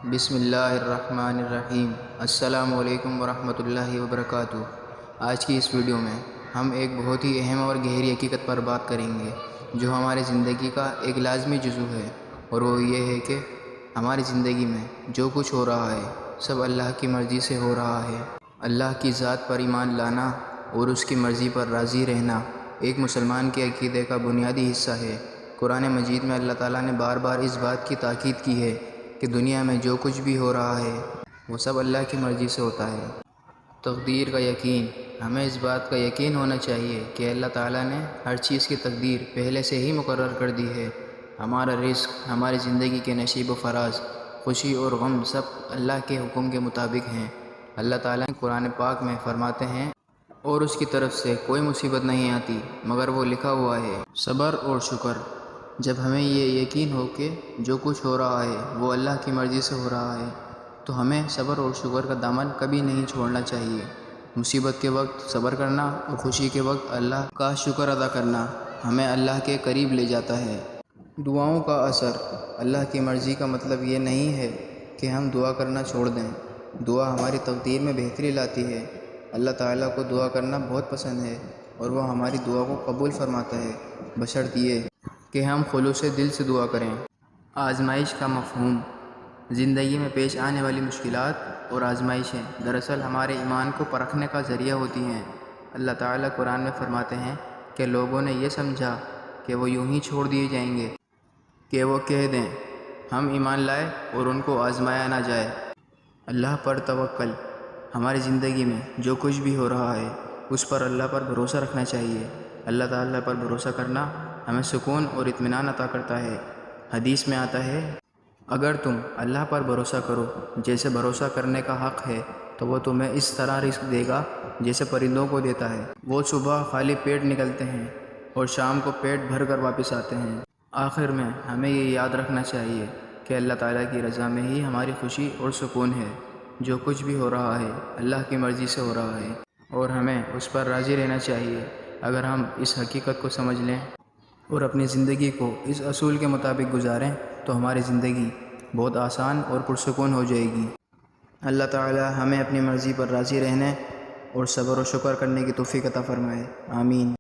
بسم اللہ الرحمن الرحیم۔ السلام علیکم ورحمۃ اللہ وبرکاتہ۔ آج کی اس ویڈیو میں ہم ایک بہت ہی اہم اور گہری حقیقت پر بات کریں گے جو ہماری زندگی کا ایک لازمی جزو ہے، اور وہ یہ ہے کہ ہماری زندگی میں جو کچھ ہو رہا ہے سب اللہ کی مرضی سے ہو رہا ہے۔ اللہ کی ذات پر ایمان لانا اور اس کی مرضی پر راضی رہنا ایک مسلمان کے عقیدے کا بنیادی حصہ ہے۔ قرآن مجید میں اللہ تعالیٰ نے بار بار اس بات کی تاکید کی ہے کہ دنیا میں جو کچھ بھی ہو رہا ہے وہ سب اللہ کی مرضی سے ہوتا ہے۔ تقدیر کا یقین، ہمیں اس بات کا یقین ہونا چاہیے کہ اللہ تعالیٰ نے ہر چیز کی تقدیر پہلے سے ہی مقرر کر دی ہے۔ ہمارا رزق، ہماری زندگی کے نصیب و فراز، خوشی اور غم سب اللہ کے حکم کے مطابق ہیں۔ اللہ تعالیٰ قرآن پاک میں فرماتے ہیں، اور اس کی طرف سے کوئی مصیبت نہیں آتی مگر وہ لکھا ہوا ہے۔ صبر اور شکر، جب ہمیں یہ یقین ہو کہ جو کچھ ہو رہا ہے وہ اللہ کی مرضی سے ہو رہا ہے تو ہمیں صبر اور شکر کا دامن کبھی نہیں چھوڑنا چاہیے۔ مصیبت کے وقت صبر کرنا اور خوشی کے وقت اللہ کا شکر ادا کرنا ہمیں اللہ کے قریب لے جاتا ہے۔ دعاؤں کا اثر، اللہ کی مرضی کا مطلب یہ نہیں ہے کہ ہم دعا کرنا چھوڑ دیں۔ دعا ہماری تقدیر میں بہتری لاتی ہے۔ اللہ تعالیٰ کو دعا کرنا بہت پسند ہے اور وہ ہماری دعا کو قبول فرماتا ہے، بشرط یہ کہ ہم خلوص دل سے دعا کریں۔ آزمائش کا مفہوم، زندگی میں پیش آنے والی مشکلات اور آزمائشیں دراصل ہمارے ایمان کو پرکھنے کا ذریعہ ہوتی ہیں۔ اللہ تعالیٰ قرآن میں فرماتے ہیں کہ لوگوں نے یہ سمجھا کہ وہ یوں ہی چھوڑ دیے جائیں گے کہ وہ کہہ دیں ہم ایمان لائے اور ان کو آزمایا نہ جائے۔ اللہ پر توکل، ہماری زندگی میں جو کچھ بھی ہو رہا ہے اس پر اللہ پر بھروسہ رکھنا چاہیے۔ اللہ تعالیٰ پر بھروسہ کرنا ہمیں سکون اور اطمینان عطا کرتا ہے۔ حدیث میں آتا ہے، اگر تم اللہ پر بھروسہ کرو جیسے بھروسہ کرنے کا حق ہے تو وہ تمہیں اس طرح رزق دے گا جیسے پرندوں کو دیتا ہے۔ وہ صبح خالی پیٹ نکلتے ہیں اور شام کو پیٹ بھر کر واپس آتے ہیں۔ آخر میں ہمیں یہ یاد رکھنا چاہیے کہ اللہ تعالیٰ کی رضا میں ہی ہماری خوشی اور سکون ہے۔ جو کچھ بھی ہو رہا ہے اللہ کی مرضی سے ہو رہا ہے اور ہمیں اس پر راضی رہنا چاہیے۔ اگر ہم اس حقیقت کو سمجھ لیں اور اپنی زندگی کو اس اصول کے مطابق گزاریں تو ہماری زندگی بہت آسان اور پرسکون ہو جائے گی۔ اللہ تعالیٰ ہمیں اپنی مرضی پر راضی رہنے اور صبر و شکر کرنے کی توفیق عطا فرمائے۔ آمین۔